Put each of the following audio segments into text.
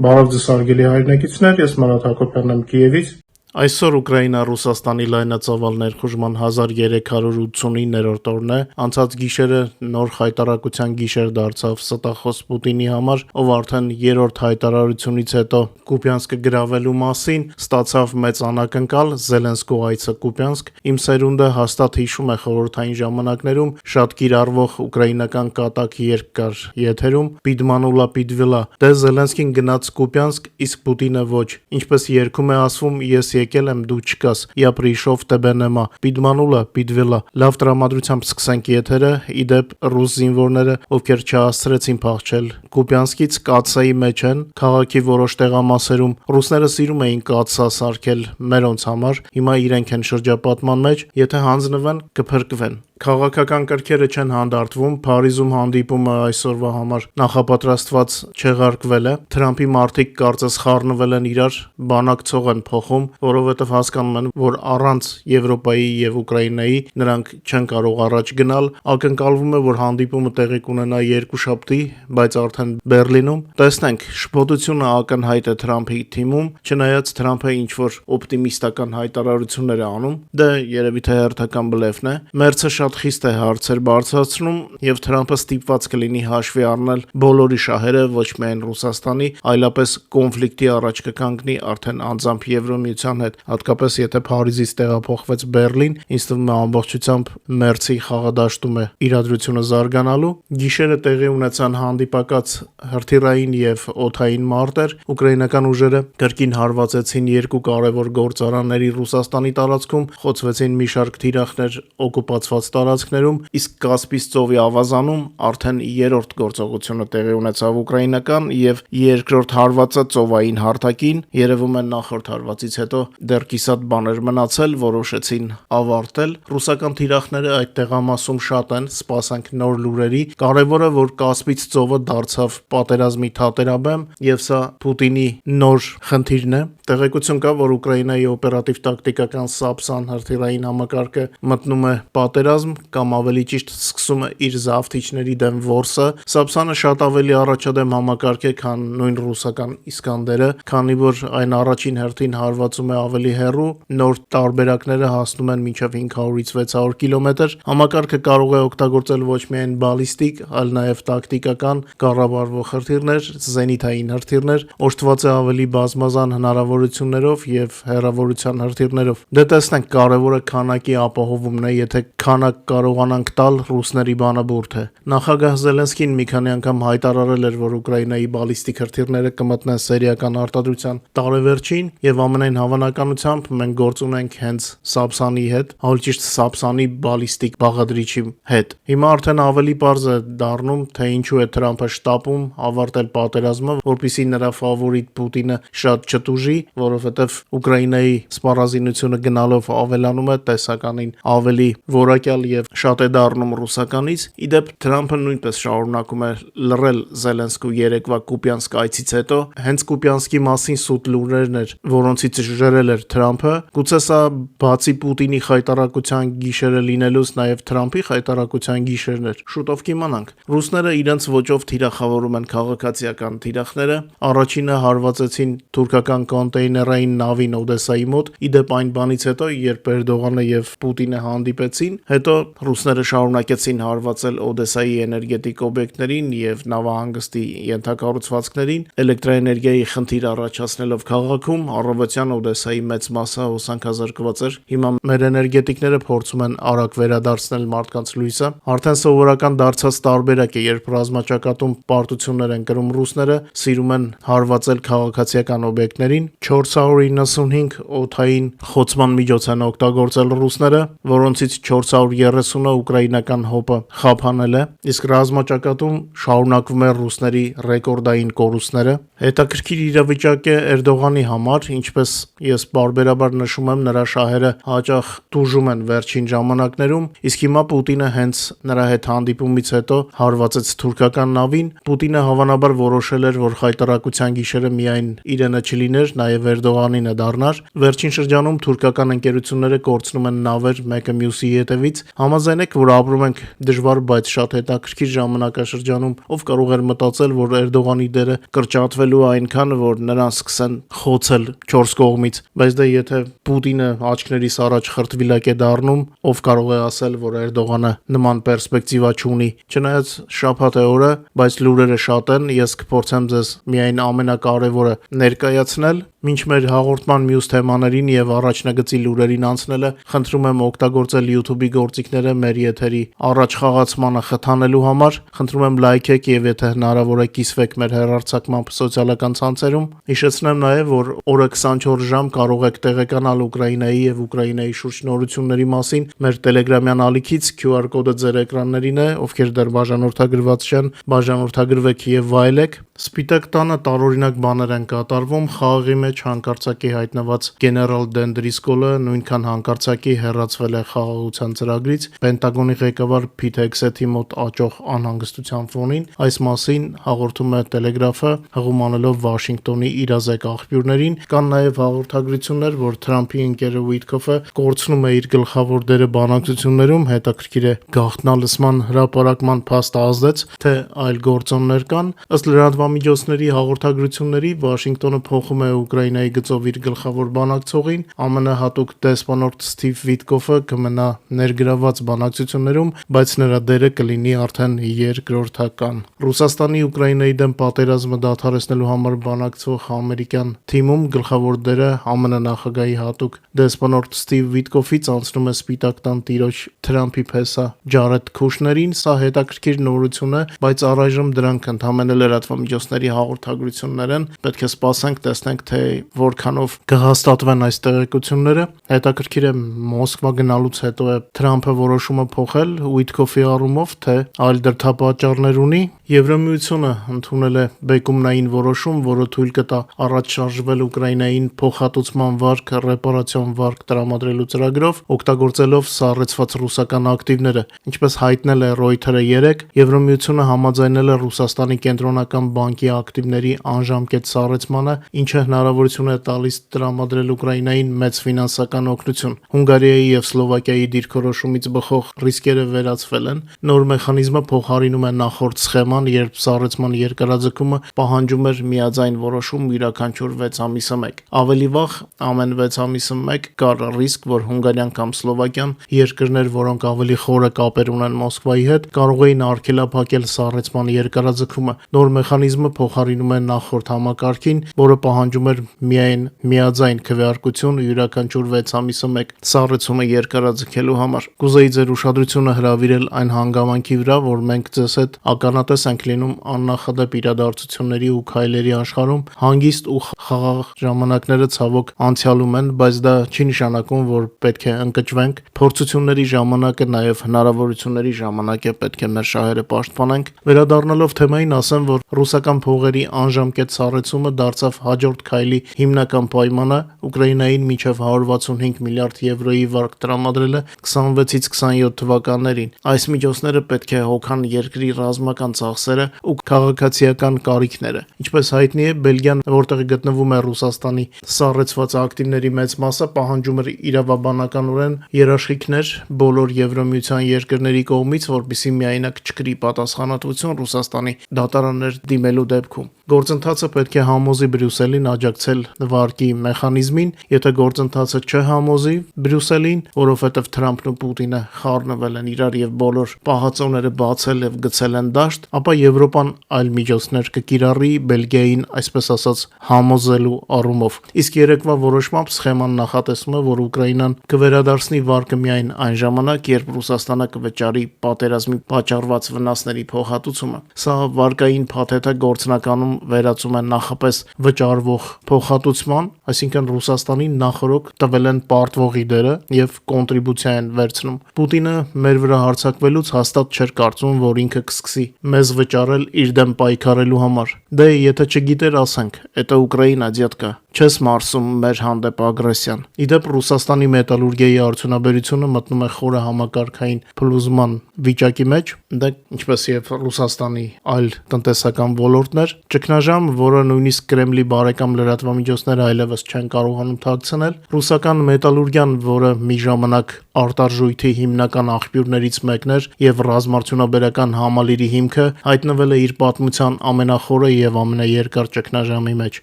Բարև ձեզ հարգելի հայրենակիցներ, ես Մարատ Հակոբյանն եմ Կիևից։ Այսօր Ուկրաինա-Ռուսաստանի լայնածավալ ներխուժման 1389-րդ օրն է։ Անցած գիշերը նոր հայտարարության գիշեր դարձավ ստախոս Պուտինի համար, ով արդեն երրորդ հայտարարությունից հետո Կուպյանսկը գրավելու մասին ստացավ մեծ անակնկալ Զելենսկու այցը Կուպյանսկ։ Իմ սերունդը հաստատ հիշում է խորհրդային ժամանակներում շատ կիրառվող ուկրաինական կատակ երգ կար եթերում՝ «Պիդմանուլա պիդվիլա», դե Զելենսկին գնաց Կուպյանսկ, իսկ Պուտինը ոչ։ Ինչպես երգում է ասվում, ես եկել եմ, դու չկաս, я пришел тебе нема, պիդմանուլա պիդվիլա։ Լավ տրամադրությամբ սկսենք եթերը, իդեպ ռուս զինվորները, ովքեր չհասցրեցին փախչել Կուպյանսկից, կաթսայի մեջ են, քաղաքի որոշ տեղամասերում։ Ռուսները սիրում էին կաթսա սարքել մերոնց համար, հիմա իրենք են շրջապատման մեջ, եթե հանձնվեն կփրկվեն։ Քաղաքական կրքերը չեն հանդարտվում, Փարիզում հանդիպումը այսօրվա համար նախապատրաստված չեղարկվել է, Թրամփի մարդիկ կարծես խառնվել են իրար, բանակցող են փոխում, որովհետև հասկանում են, որ առանց Եվրոպայի եւ Ուկրաինայի նրանք չեն կարող առաջ գնալ, ակնկալվում է, որ հանդիպումը տեղի կունենա երկուշաբթի, բայց արդեն Բերլինում։ Տեսնենք, շփոթությունը ակնհայտ է Թրամփի թիմում, չնայած Թրամփը ինչ-որ օպտիմիստական հայտարարություններ է անում, դե երևի թե հերթական բլեֆն է, Մերցը շատ խիստ է հարցեր բարձրացնում եւ Թրամփը ստիպված կլինի հաշվի առնել բոլորի շահերը, ոչ միայն Ռուսաստանի, այլապես կոնֆլիկտի առաջ կկանգնի արդեն անձամբ Եվրոմիության հետ, հատկապես եթե Փարիզից տեղափոխվեց Բերլին, ինձ թվում է ամբողջությամբ Մերցի խաղադաշտում է իրադրությունը զարգանալու։ Գիշերը տեղի ունեցան հանդիպակաց հրթիռային եւ օդային մարտեր, ուկրաինական ուժերը կրկին հարվածեցին երկու կարևոր գործարանների Ռուսաստանի տարածքում, խոցվեցին մի շարք թիրախներ օկուպացված տարածքներում, իսկ Կասպից ծովի ավազանում արդեն երրորդ գործողությունը տեղի ունեցավ ուկրաինական եւ երկրորդ հարվածը ծովային հարթակին, երևում է նախորդ հարվածից հետո դեռ կիսատ բաներ մնացել, որոշեցին ավարտել։ Ռուսական թիրախները այդ տեղամասում շատ են, սպասենք նոր լուրերի։ Կարևորը, որ Կասպից ծովը դարձավ պատերազմի թատերաբեմ եւ սա Պուտինի նոր խնդիրն է։ Տեղեկություն կա, որ Ուկրաինայի օպերատիվ տակտիկական Սապսան հրթիռային համակարգը մտնում է պատերազմ կամ ավելի ճիշտ սկսում է իր զավթիչների դեմ որսը։ Սապսանը շատ ավելի առաջադեմ համակարգ է, քան նույն ռուսական Իսկանդերը, քանի որ այն առաջին հերթին հարվածում է ավելի հեռու, նոր տարբերակները հասնում են մինչև 500-ից 600 կիլոմետր։ Համակարգը կարող է օգտագործել ոչ միայն բալիստիկ, այլ նաև տակտիկական կառավարվող հրթիռներ, զենիթային հրթիռներ, օժտված է ավելի բազմազան հնարավորություններով եւ հեռավորության հրթիռներով։ Դե տեսնենք, կարևորը քանակի ապահովումն է, եթե քանակ կարողանանք տալ, ռուսների բանը բուրդ է։ Նախագահ Զելենսկին մի քանի անգամ հայտարարել էր, որ Ուկրաինայի բալիստիկ հրթիռները կմտնեն սերիական արտադրության տարեվերջին եւ ամենայն հավանականությամբ մենք գործ ունենք հենց Սապսանի հետ, ավելի ճիշտ Սապսանի բալիստիկ բաղադրիչի հետ։ Հիմա արդեն ավելի պարզ է դառնում, թե ինչու է Թրամփը շտապում ավարտել պատերազմը, որպեսզի նրա ֆավորիտ Պուտինը շատ չտուժի, որովհետեւ Ուկրաինայի սպառազինությունը գնալով ավելանում է, տեսականին ավելի որակյալ եւ շատ է դառնում ռուսականից։ Իդեպ Թրամփը նույնպես շարունակում է լռել Զելենսկու երեկվա Կուպյանսկ այցից հետո, հենց Կուպյանսկի մասին սուտ լուրերն էր, որոնցից ժրել էր Թրամփը։ Գուցե սա բացի Պուտինի խայտարակության գիշերը լինելուց նաեւ Թրամփի խայտարակության գիշերն էր։ Շուտով կիմանանք։ Ռուսները իրենց ոճով թիրախավորում են քաղաքացիական թիրախները։ Առաջինը հարվածեցին թուրքական կոնտեյներային նավին Օդեսայի մոտ, իդեպ այն բանից հետո, երբ Էրդողանը եւ Պուտինը հանդիպեցին, հետո ռուսները շարունակեցին հարվածել Օդեսայի էներգետիկ օբյեկտներին եւ նավահանգստի ենթակառուցվածքներին, էլեկտրաէներգիայի խնդիր առաջացնելով քաղաքում, առավոտյան Օդեսայի մեծ մասը հոսանքազրկված էր։ Հիմա մեր էներգետիկները փորձում են արագ վերադարձնել մարդկանց լույսը։ Արդեն սովորական դարձած տարբերակ է, երբ ռազմաճակատում պարտություններ են կրում ռուսները, սիրում են հարվածել քաղաքացիական օբյեկտներին։ 495 օդային խոցման միջոց են օգտագործել ռուսները, որոնցից 430-ը ուկրաինական հոպը խափանել է, իսկ ռազմաճակատում շարունակվում է ռուսների ռեկորդային կորուստները։ Հետաքրքիր իրավիճակ է Էրդողանի համար, ինչպես ես բարբերաբար նշում եմ, նրա շահերը հաճախ տուժում են վերջին ժամանակներում, իսկ հիմա Պուտինը հենց նրա հետ հանդիպումից հետո հարվածեց թուրքական նավին։ Պուտինը հավանաբար որոշել էր, որ խայտարակության գիշերը միայն իրենը չլիներ, նաև Էրդողանինը դառնար։ Վերջին շրջանում թուրքական ընկերությունները կորցնում են նավեր մեկը մյուսի հետևից, Համաձայն եք, որ ապրում ենք դժվար, բայց շատ հետաքրքիր ժամանակաշրջանում, ով կարող էր մտածել, որ Էրդողանի դերը կրճատվելու այնքան, որ նրան սկսեն խոցել 4 կողմից, բայց դե եթե Պուտինը աչքներիս առաջ խրտվիլակ է դառնում, ով կարող է ասել, որ Էրդողանը նման պերսպեկտիվա չունի։ Չնայած շաբաթ է օրը, բայց լուրերը շատ են, ես կփորձեմ ձեզ միայն ամենակարևորը ներկայացնել։ Մինչ մեր հաղորդման մյուս թեմաներին եւ առաջնագծի լուրերին անցնելը, խնդրում եմ օգտագործել YouTube-ի գործիքները մեր եթերի առաջ խաղացմանը խթանելու համար։ Խնդրում եմ լայքեք եւ եթե հնարավոր է կիսվեք մեր հեռարձակման սոցիալական ցանցերում։ Հիշեցնեմ նաեւ, որ օրը 24 ժամ կարող եք տեղեկանալ Ուկրաինայի եւ Ուկրաինայի շուրջ նորությունների մասին մեր Telegram-յան ալիքից, QR կոդը ձեր էկրաններին է, ովքեր դեռ բաժանորդագրված չեն, բաժանորդագրվեք եւ վայելեք։ Սպիտակ տանը տարօրինակ բաներ են կատարվում, խաղի մեջ հանկարծակի հայտնված գեներալ Դեն Դրիսկոլը նույնքան հանկարծակի հեռացվել է խաղաղության ծրագրից Պենտագոնի ղեկավար Փիթ Հեքսեթի մոտ աճող անհանգստության ֆոնին։ Այս մասին հաղորդում է Տելեգրաֆը, հղում անելով Վաշինգտոնի իրազեկ աղբյուրներին։ Կան նաև հաղորդագրություններ, որ Թրամփի ընկերը Ուիտկոֆը կորցնում է իր գլխավոր դերը բանակցություններում, հետաքրքիր է գաղտնալսման հրապարակման փաստը ազդեց, թե այլ գործոններ կան։ Ըստ լրատվամիջոցների հաղորդագրությունների Վաշինգտոնը փոխում է Ուկրաինայի գծով իր գլխավոր բանակցողին, ԱՄՆ հատուկ դեսպանորդ Սթիվ Վիտկոֆը կմնա ներգրաված բանակցություններում, բայց նրա դերը կլինի արդեն երկրորդական։ Ռուսաստանի Ուկրաինայի դեմ պատերազմը դադարեցնելու համար բանակցող ամերիկյան թիմում գլխավոր դերը ԱՄՆ նախագահի հատուկ դեսպանորդ Սթիվ Վիտկոֆից անցնում է Սպիտակ տան տիրոջ Թրամփի փեսա Ջարեդ Քուշներին։ Սա հետաքրքիր նորություն է, բայց առայժմ դրանք ընդհանրապես լրատվամիջոցների հաղորդագրություններ են։ Պետք է սպասենք, տեսնենք, թե որքանով կհաստատվեն այս տեղեկությունները։ Հետաքրքիր է Մոսկվա գնալուց հետո է Թրամփը որոշումը փոխել Ուիտկոֆի առումով, թե այլ դրդապատճառներ ունի։ Եվրամիությունը ընդունել է բեկումնային որոշում, որը թույլ կտա առաջ շարժվել Ուկրաինային փոխհատուցման վարկ, ռեպարացիոն վարկ տրամադրելու ծրագրով, օգտագործելով սառեցված ռուսական ակտիվները։ Ինչպես հայտնել է Reuters-ը 3, Եվրամիությունը համաձայնել է Ռուսաստանի կենտրոնական բանկի ակտիվների անժամկետ սառեցմանը, ինչը հնարավորություն է տալիս տրամադրել Ուկրաինային մեծ ֆինանսական օգնություն։ Հունգարիայի եւ Սլովակիայի դիրքորոշումից բխող ռիսկերը վերացվել են։ Նոր մեխանիզմը փոխարինում է նախորդ սխեման, երբ սառեցման երկարաձգումը պահանջում էր միաձայն որոշում յուրաքանչյուր 6 ամիսը մեկ։ Ավելի վաղ ամեն 6 ամիսը մեկ կար ռիսկ, որ Հունգարիան կամ Սլովակիան, երկրներ, որոնք ավելի խորը կապեր ունեն Մոսկվայի հետ, կարող էին արգելափակել սառեցման երկարաձգումը։ Նոր մեխանիզմը փոխարինում է նախորդ համակարգին, որը պահանջում էր միայն միաձայն քվեարկություն յուրաքանչյուր 6 ամիսը մեկ սառեցումը երկարաձգելու համար։ Կուզեի ձեր ուշադրությունը հրավիրել այն հանգամանքի վրա, որ մենք ձեզ հետ ականատես ենք լինում աննախադեպ իրադարձությունների ու քայլերի աշխարհում։ Հանգիստ ու խաղաղ ժամանակները ցավոք անցյալում են, բայց դա չի նշանակում, որ պետք է ընկճվենք։ Փորձությունների ժամանակը նաև հնարավորությունների ժամանակ է, պետք է մեր շահերը պաշտպանենք։ Վերադառնալով թեմային, ասեմ, որ ռուսական փողերի անժամկետ սառեցումը դարձավ հաջորդ քայլի հիմնական պայմանը։ Ուկրաինային մինչև 165 միլիարդ եվրոյի վարկ տրամադրելը 26-ից 27 թվականներին։ Այս միջոցները պետք է հոգան երկրի ռազմական ծախսերը ու քաղաքացիական կարիքները։ Ինչպես հայտնի է, Բելգիան, որտեղ գտնվում է Ռուսաստանի սառեցված ակտիվների մեծ մասը, պահանջում էր իրավաբանականորեն երաշխիքներ բոլոր Եվրամիության երկրների կողմից, որպեսզի միայնակ չկրի պատասխանատվություն Ռուսաստանի դատարաններ դիմելու դեպքում։ Գործընթացը պետք է համոզի Բրյուսելին աջակցել վարկի մեխանիզմին, եթե գործընթացը չհամոզի Բրյուսելին, որովհետև Թրամփն ու Պուտինը խառնվել են իրար եւ բոլոր պահածոները բացել եւ գցել են դաշտ, ապա Եվրոպան այլ միջոցներ կկիրառի Բելգիային, այսպես ասած, համոզելու առումով։ Իսկ երեկվա որոշմամբ սխեման նախատեսում է, որ Ուկրաինան կվերադարձնի վարկը միայն այն ժամանակ, երբ Ռուսաստանը կվճարի պատերազմի պատճառված վնասների փոխհատուցումը։ Սա վարկային փաթեթը գործնականում վերածում է նախապես վճարվող փոխհատուցման, այսինքն Ռուսաստանին նախորոք տվել են պարտվողի դերը եւ կոնտրիբուցիա են վերցնում։ Պուտինը մեր վրա հարձակվելուց հաստատ չէր կարծում, որ ինքը կսկսի մեզ վճարել իր դեմ պայքարելու համար։ Դե եթե չգիտեր, ասենք, это Украина, детка, չես մարսում մեր հանդեպ ագրեսիան։ Իդեպ Ռուսաստանի մետալուրգիայի արդյունաբերությունը մտնում է խորը համակարգային փլուզման վիճակի մեջ, դա ինչպես եւ Ռուսաստանի այլ տնտեսական ոլորտներ, ճգնաժամ, որը նույնիսկ Կրեմլի բարեկամ լրատվամիջոցները այլևս չեն կարողանում թաքցնել, ռուսական մետալուրգիան, որը մի ժամանակ արտարժույթի հիմնական աղբյուրներից մեկն էր եւ ռազմարդյունաբերական համալիրի հիմքը, հայտնվել է իր պատմության ամենախորը եւ ամենաերկար ճգնաժամի մեջ։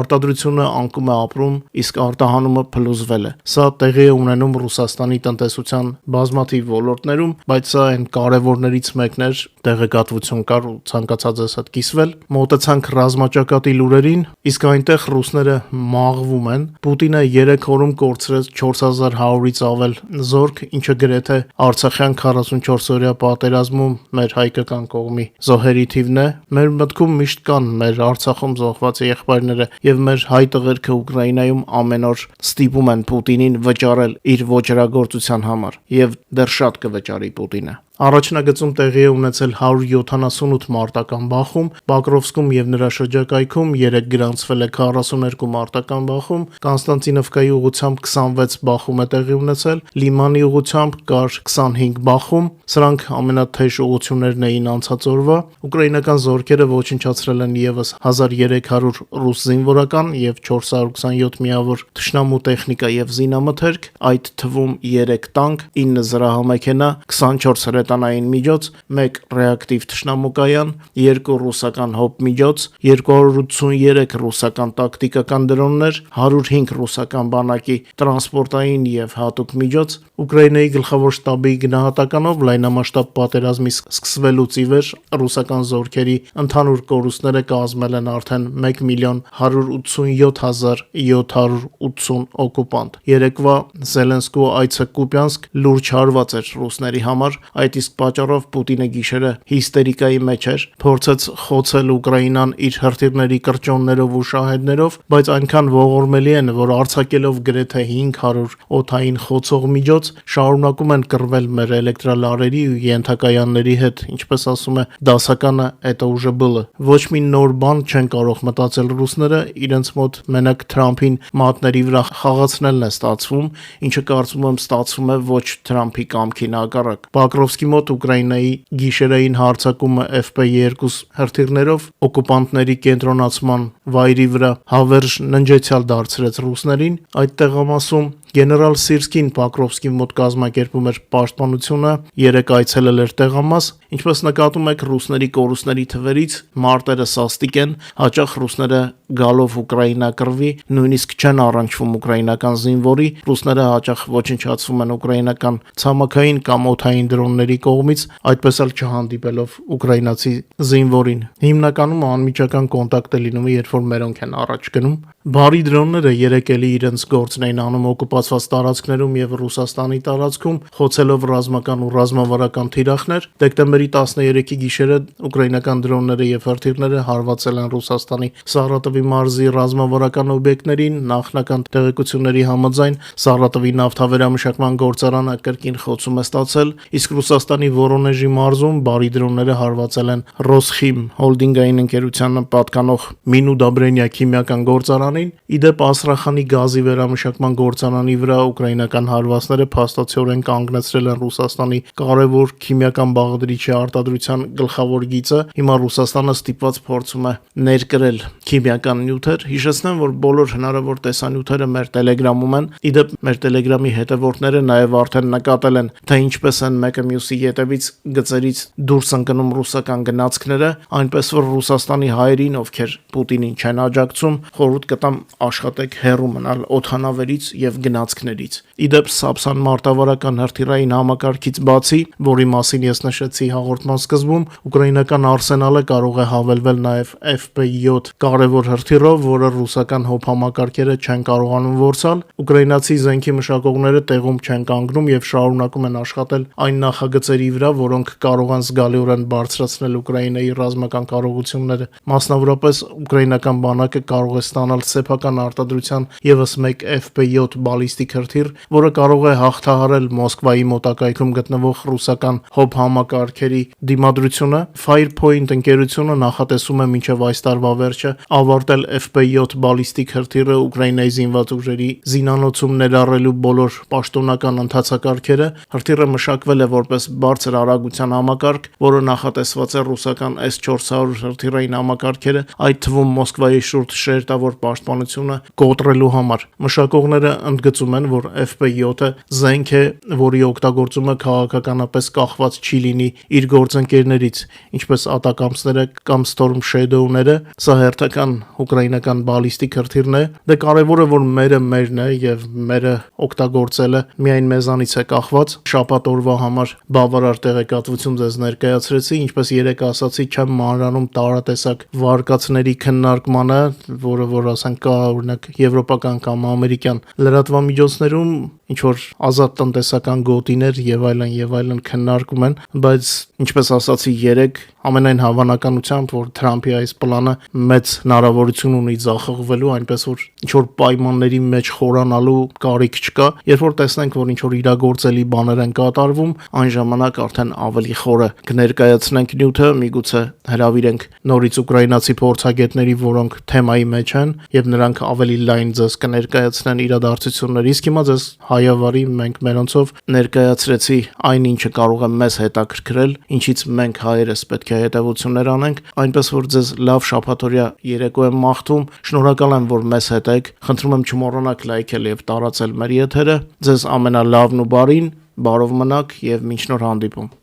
Արտադրությունը անկում է ապրում, իսկ արտահանումը փլուզվել է։ Սա տեղի է ունենում Ռուսաստանի տնտեսության բազմաթիվ ոլորտներում, բայց սա այն կարևորներից մեկն էր, տեղեկատվություն կար ու ցանկացած ես հետ կիսվել։ Մոտեցանք ռազմաճակատի լուրերին, իսկ այնտեղ ռուսները մաղվում են։ Պուտինը 3 օրում կորցրեց 4100-ից ավել զորք, ինչը գրեթե Արցախյան 44-օրյա պատերազմում մեր հայկական կողմի զոհերի թիվն է։ Մեր մտքում միշտ կան մեր Արցախում զոհված եղբայրները եւ մեր հայ տղերքը Ուկրաինայում ամեն օր ստիպում են Պուտինին վճարել իր ոչրագործության համար եւ դեռ շատ կվճարի Պուտինը։ Առաջնագծում տեղի է ունեցել 178 մարտական բախում, Պոկրովսկում եւ նրա շրջակայքում 3 գրանցվել է 42 մարտական բախում, Կոնստանտինովկայի ուղղությամբ 26 բախում է տեղի ունեցել, Լիմանի ուղղությամբ կար 25 բախում, սրանք ամենաթեժ ուղղություններն էին անցած օրվա։ Ուկրաինական զորքերը ոչնչացրել են եւս 1300 ռուս զինվորական եւ 427 միավոր թշնամու տեխնիկա եւ զինամթերք, այդ թվում 3 տանկ, 9 զրահամեքենա, 24 հրետանային միջոց, 1 ռեակտիվ թշնամուկայան, 2 ռուսական հոպ միջոց, 283 ռուսական տակտիկական դրոններ, 105 ռուսական բանակի տրանսպորտային եւ հատուկ միջոց։ Ուկրաինայի գլխավոր շտաբի գնահատականով լայնամասշտաբ պատերազմի սկսվելուց ի վեր ռուսական զորքերի ընդհանուր կորուստները կազմել են արդեն 1,187,780 օկուպանտ։ Երեկվա Զելենսկու այցը Կուպյանսկ լուրջ հարված էր ռուսների համար, այդ իսկ պատճառով Պուտինը գիշերը հիստերիկայի մեջ էր, փորձեց խոցել Ուկրաինան իր հրթիռների կրճոններով ու շահեդներով, բայց այնքան ողորմելի են, որ արձակելով գրեթե 500 օդային խոցող միջոց, շարունակում են կռվել մեր էլեկտրալարերի ու ենթակայանների հետ, ինչպես ասում է դասականը, это уже было։ Ոչ մի նոր բան չեն կարող մտածել ռուսները, իրենց մոտ մենակ Թրամփին մատների վրա խաղացնելն է ստացվում, ինչը կարծում եմ ստացվում է ոչ Թրամփի կամքին հակառակ։ Պոկրովսկի մոտ Ուկրաինայի գիշերային հարձակումը FP2 հրթիռներով օկուպանտների կենտրոնացման վայրի վրա հավերժ ննջեցյալ դարձրեց ռուսներին։ Այդ տեղամասում Գեներալ Սիրսկին Պոկրովսկի մոտ կազմակերպում էր պաշտպանությունը, 3 այցելել էր տեղամաս, ինչպես նկատում եք ռուսների կորուստների թվերից, մարտերը սաստիկ են, հաճախ ռուսները գալով Ուկրաինա կռվի, նույնիսկ չեն առնչվում ուկրաինական զինվորի, ռուսները հաճախ ոչնչացվում են ուկրաինական ցամաքային կամ օդային դրոնների կողմից, այդպես էլ չհանդիպելով ուկրաինացի զինվորին։ Հիմնականում անմիջական կոնտակտ է լինում, երբ որ մերոնք են առաջ գնում։ Բարի դրոնները երեկելի իրենց գործն էին անում օկուպացված տարածքներում եւ Ռուսաստանի տարածքում, խոցելով ռազմական ու ռազմավարական թիրախներ։ Դեկտեմբերի 13-ի գիշերը ուկրաինական դրոնները եւ հրթիռները հարվածել են Ռուսաստանի Սարատովի մարզի ռազմավարական օբյեկտներին, նախնական տեղեկությունների համաձայն Սարատովի նավթավերամշակման գործարանը կրկին խոցում է ստացել, իսկ Ռուսաստանի Վորոնեժի մարզում բարի դրոնները հարվածել են Ռոսխիմ հոլդինգային ընկերությանը պատկանող Մինուդաբրենիա քիմիական գործարանին։ Իդեպ Ասրախանի գազի վերամշակման գործարանի վրա ուկրաինական հարվածները փաստացիորեն կանգնեցրել են Ռուսաստանի կարևոր քիմիական բաղադրիչի արտադրության գլխավոր գիծը։ Հիմա Ռուսաստանը ստիպված փորձում է ներկրել քիմիական նյութեր։ Հիշեցնեմ, որ բոլոր հնարավոր տեսանյութերը մեր Telegram-ում են։ Իդեպ մեր Telegram-ի հետևորդները նաև արդեն նկատել են, թե ինչպես են մեկը մյուսի ետևից գծերից դուրս ընկնում ռուսական գնացքները, այնպես որ Ռուսաստանի հայերին, ովքեր Պուտինին չեն աջակցում, խորհուրդ կտամ աշխատեք հեռու մնալ օդանավերից եւ գնացքներից։ Իդեպ Սապսան մարտավարական հրթիռային համակարգից բացի, որի մասին ես նշեցի հաղորդման սկզբում, ուկրաինական արսենալը կարող է հավելվել նաև FP7 կարևոր հրթիռով, որը ռուսական հոп համակարգերը չեն կարողանում որսալ։ Ուկրաինացի զենքի մշակողները տեղում չեն կանգնում եւ շարունակում են աշխատել այն նախագծերի վրա, որոնք կարող են զգալիորեն բարձրացնել Ուկրաինայի ռազմական կարողությունները։ Մասնավորապես ուկրաինական բանակը կարող է ստանալ սեփական արտադրության եւս մեկ FP7 բալիստիկ հրթիռ, որը կարող է հաղթահարել Մոսկվայի մոտակայքում գտնվող ռուսական հոբ համակարգերի դիմադրությունը, Firepoint ընկերությունը նախատեսում է մինչև այս տարվա վերջը ավարտել FP7 բալիստիկ հրթիռը Ուկրաինայի զինված ուժերի զինանոցում ներառելու բոլոր պաշտոնական ընթացակարգերը։ Հրթիռը մշակվել է որպես բարձր արագության համակարգ, որը նախատեսված է ռուսական S-400 հրթիռային համակարգերը, այդ թվում Մոսկվայի շուրջ շերտավոր պաշտպանությունը կոտրելու համար։ Մշակողները ընդգծում են, որ FP7-ը զենք է, որի օգտագործումը քաղաքականապես կախված չի լինի իր գործընկերներից, ինչպես ատակամսները կամ Storm Shadow-ները։ Սա հերթական ուկրաինական բալիստիկ հրթիռն է։ Դե կարևորը, որ մերը մերն է եւ մերը օգտագործելը միայն մեզանից է կախված։ Շաբաթ օրվա համար բավարար տեղեկատվություն ձեզ ներկայացրեցի, ինչպես երեք ասացի, չեմ մանրանում տարատեսակ վարկածների քննարկմանը, որ ասենք կա օրինակ եվրոպական կամ ամերիկյան լրատվամիջոցներում ինչ որ ազատ տնտեսական գոտիներ եւ այլն քննարկում են, բայց ինչպես ասացի երեք, ամենայն հավանականությամբ, որ Թրամփի այս պլանը մեծ հնարավորություն ունի ձախողվելու, այնպես որ ինչ որ պայմանների մեջ խորանալու կարիք չկա, երբ որ տեսնենք, որ ինչ որ իրագործելի բաներ են կատարվում, այն ժամանակ արդեն ավելի խորը կներկայացնենք նյութը, միգուցե հրավիրենք նորից ուկրաինացի փորձագետների, որոնք թեմայի մեջ են, եւ նրանք ավելի լայն ձեզ կներկայացնեն իրադարձությունները։ Իսկ հիմա ձեզ հայավարի մենք մերոնցով ներկայացրեցի այն, ինչը կարող է մեզ հետաքրքրել, ինչից մենք հայերս պետք է հետևություններ անենք, այնպես որ ձեզ լավ շաբաթօրյա երեկո եմ մաղթում, շնորհակալ եմ, որ մեզ հետ եք, խնդրում եմ չմոռանաք լայքել եւ տարածել մեր եթերը, ձեզ ամենալավն ու բարին, բարով մնաք եւ մինչ նոր հանդիպում։